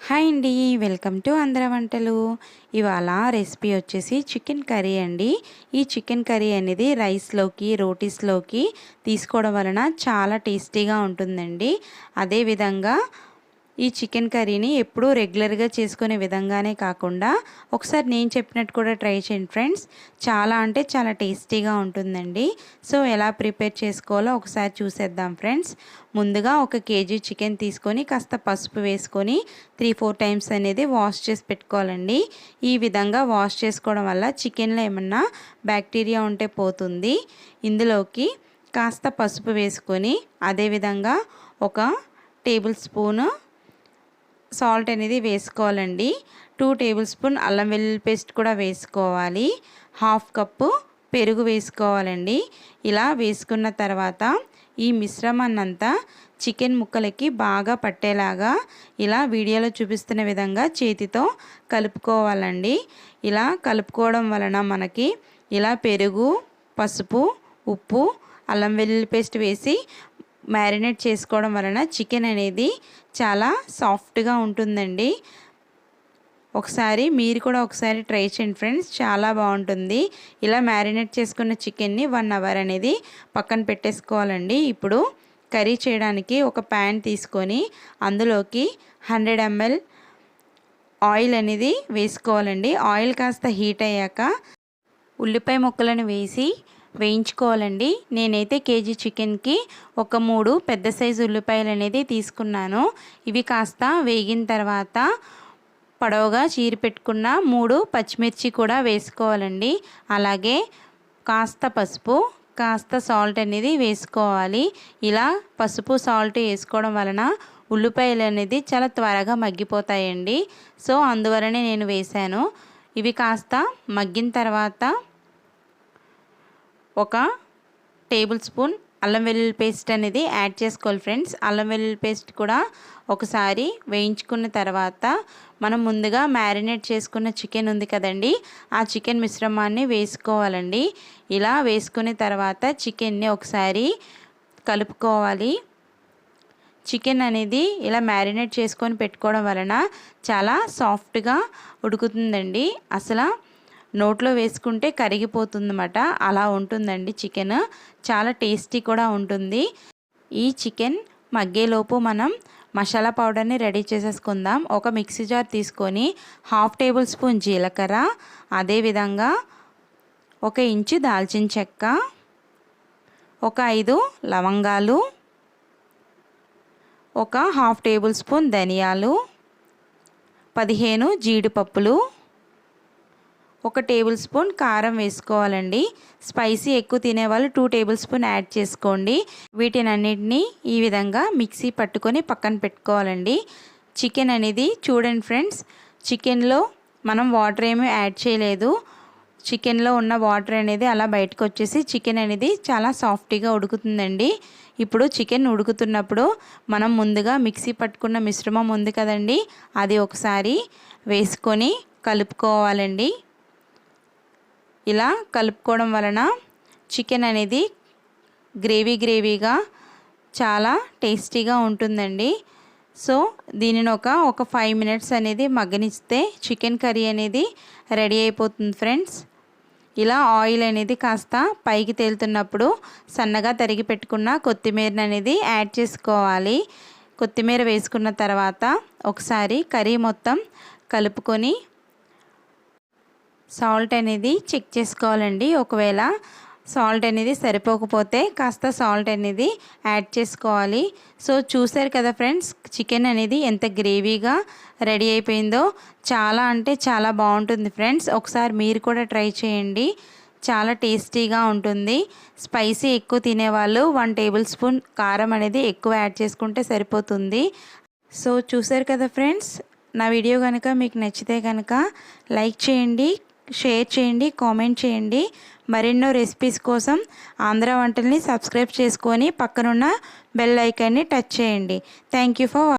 Hi అండి, welcome to Andhra వంటలు. ఇవాళ రెసిపీ వచ్చేసి చికెన్ కర్రీ అండి. ఈ చికెన్ కర్రీ అనేది రైస్లోకి రోటీస్లోకి తీసుకోవడం వలన చాలా టేస్టీగా ఉంటుందండి. అదేవిధంగా ఈ చికెన్ కర్రీని ఎప్పుడూ రెగ్యులర్గా చేసుకునే విధంగానే కాకుండా ఒకసారి నేను చెప్పినట్టు కూడా ట్రై చేయండి ఫ్రెండ్స్. చాలా అంటే చాలా టేస్టీగా ఉంటుందండి. సో ఎలా ప్రిపేర్ చేసుకోవాలో ఒకసారి చూసేద్దాం ఫ్రెండ్స్. ముందుగా 1 కేజీ చికెన్ తీసుకొని కాస్త పసుపు వేసుకొని 3-4 టైమ్స్ అనేది వాష్ చేసి పెట్టుకోవాలండి. ఈ విధంగా వాష్ చేసుకోవడం వల్ల చికెన్లో ఏమన్నా బ్యాక్టీరియా ఉంటే పోతుంది. ఇందులోకి కాస్త పసుపు వేసుకొని అదేవిధంగా 1 టేబుల్ స్పూను సాల్ట్ అనేది వేసుకోవాలండి. 2 టేబుల్ స్పూన్ అల్లం వెల్లుల్లి పేస్ట్ కూడా వేసుకోవాలి. 1/2 కప్పు పెరుగు వేసుకోవాలండి. ఇలా వేసుకున్న తర్వాత ఈ మిశ్రమాన్నంతా చికెన్ ముక్కలకి బాగా పట్టేలాగా ఇలా వీడియోలో చూపిస్తున్న విధంగా చేతితో కలుపుకోవాలండి. ఇలా కలుపుకోవడం వలన మనకి ఇలా పెరుగు, పసుపు, ఉప్పు, అల్లం వెల్లుల్లి పేస్ట్ వేసి మ్యారినేట్ చేసుకోవడం వలన చికెన్ అనేది చాలా సాఫ్ట్గా ఉంటుందండి. మీరు కూడా ఒకసారి ట్రై చేయండి ఫ్రెండ్స్, చాలా బాగుంటుంది. ఇలా మ్యారినేట్ చేసుకున్న చికెన్ని 1 అవర్ అనేది పక్కన పెట్టేసుకోవాలండి. ఇప్పుడు కర్రీ చేయడానికి ఒక ప్యాన్ తీసుకొని అందులోకి 100 ml ఆయిల్ అనేది వేసుకోవాలండి. ఆయిల్ కాస్త హీట్ అయ్యాక ఉల్లిపాయ ముక్కలను వేసి వేయించుకోవాలండి. నేనైతే కేజీ చికెన్కి 3 పెద్ద సైజు ఉల్లిపాయలు అనేది తీసుకున్నాను. ఇవి కాస్త వేగిన తర్వాత పొడవుగా చీరి పెట్టుకున్న 3 పచ్చిమిర్చి కూడా వేసుకోవాలండి. అలాగే కాస్త పసుపు, కాస్త సాల్ట్ అనేది వేసుకోవాలి. ఇలా పసుపు సాల్ట్ వేసుకోవడం వలన ఉల్లిపాయలు అనేది చాలా త్వరగా మగ్గిపోతాయండి. సో అందువలనే నేను వేశాను. ఇవి కాస్త మగ్గిన తర్వాత 1 టేబుల్ స్పూన్ అల్లం వెల్లుల్లి పేస్ట్ అనేది యాడ్ చేసుకోవాలి ఫ్రెండ్స్. అల్లం వెల్లుల్లి పేస్ట్ కూడా ఒకసారి వేయించుకున్న తర్వాత మనం ముందుగా మ్యారినేట్ చేసుకున్న చికెన్ ఉంది కదండి, ఆ చికెన్ మిశ్రమాన్ని వేసుకోవాలండి. ఇలా వేసుకున్న తర్వాత చికెన్ని ఒకసారి కలుపుకోవాలి. చికెన్ అనేది ఇలా మ్యారినేట్ చేసుకొని పెట్టుకోవడం వలన చాలా సాఫ్ట్గా ఉడుకుతుందండి. అసలు నోట్లో వేసుకుంటే కరిగిపోతుందన్నమాట, అలా ఉంటుందండి చికెన్. చాలా టేస్టీ కూడా ఉంటుంది. ఈ చికెన్ మగ్గేలోపు మనం మసాలా పౌడర్ని రెడీ చేసేసుకుందాం. ఒక మిక్సీ జార్ తీసుకొని 1/2 టేబుల్ స్పూన్ జీలకర్ర, అదేవిధంగా 1 ఇంచు దాల్చిన చెక్క, 5 లవంగాలు, 1/2 టేబుల్ స్పూన్ ధనియాలు, 15 జీడిపప్పులు, 1 టేబుల్ స్పూన్ కారం వేసుకోవాలండి. స్పైసీ ఎక్కువ తినేవాళ్ళు 2 టేబుల్ స్పూన్ యాడ్ చేసుకోండి. వీటినన్నిటిని ఈ విధంగా మిక్సీ పట్టుకొని పక్కన పెట్టుకోవాలండి. చికెన్ అనేది చూడండి ఫ్రెండ్స్, చికెన్లో మనం వాటర్ ఏమీ యాడ్ చేయలేదు. చికెన్లో ఉన్న వాటర్ అనేది అలా బయటకు వచ్చేసి చికెన్ అనేది చాలా సాఫ్ట్గా ఉడుకుతుందండి. ఇప్పుడు చికెన్ ఉడుకుతున్నప్పుడు మనం ముందుగా మిక్సీ పట్టుకున్న మిశ్రమం ఉంది కదండి, అది ఒకసారి వేసుకొని కలుపుకోవాలండి. ఇలా కలుపుకోవడం వలన చికెన్ అనేది గ్రేవీగా చాలా టేస్టీగా ఉంటుందండి. సో దీనిని ఒక 5 మినిట్స్ అనేది మగ్గనిస్తే చికెన్ కర్రీ అనేది రెడీ అయిపోతుంది ఫ్రెండ్స్. ఇలా ఆయిల్ అనేది కాస్త పైకి తేలుతున్నప్పుడు సన్నగా తరిగి పెట్టుకున్న కొత్తిమీరని అనేది యాడ్ చేసుకోవాలి. కొత్తిమీర వేసుకున్న తర్వాత ఒకసారి కర్రీ మొత్తం కలుపుకొని సాల్ట్ అనేది చెక్ చేసుకోవాలండి. ఒకవేళ సాల్ట్ అనేది సరిపోకపోతే కాస్త సాల్ట్ అనేది యాడ్ చేసుకోవాలి. సో చూసారు కదా ఫ్రెండ్స్, చికెన్ అనేది ఎంత గ్రేవీగా రెడీ అయిపోయిందో. చాలా అంటే చాలా బాగుంటుంది ఫ్రెండ్స్. ఒకసారి మీరు కూడా ట్రై చేయండి, చాలా టేస్టీగా ఉంటుంది. స్పైసీ ఎక్కువ తినేవాళ్ళు 1 టేబుల్ స్పూన్ కారం అనేది ఎక్కువ యాడ్ చేసుకుంటే సరిపోతుంది. సో చూసారు కదా ఫ్రెండ్స్, నా వీడియో కనుక మీకు నచ్చితే కనుక లైక్ చేయండి, షేర్ చేయండి, కామెంట్ చేయండి. మరెన్నో రెసిపీస్ కోసం ఆంధ్ర వంటల్ని సబ్స్క్రైబ్ చేసుకొని పక్కనున్న బెల్ ఐకాన్ని టచ్ చేయండి. Thank you for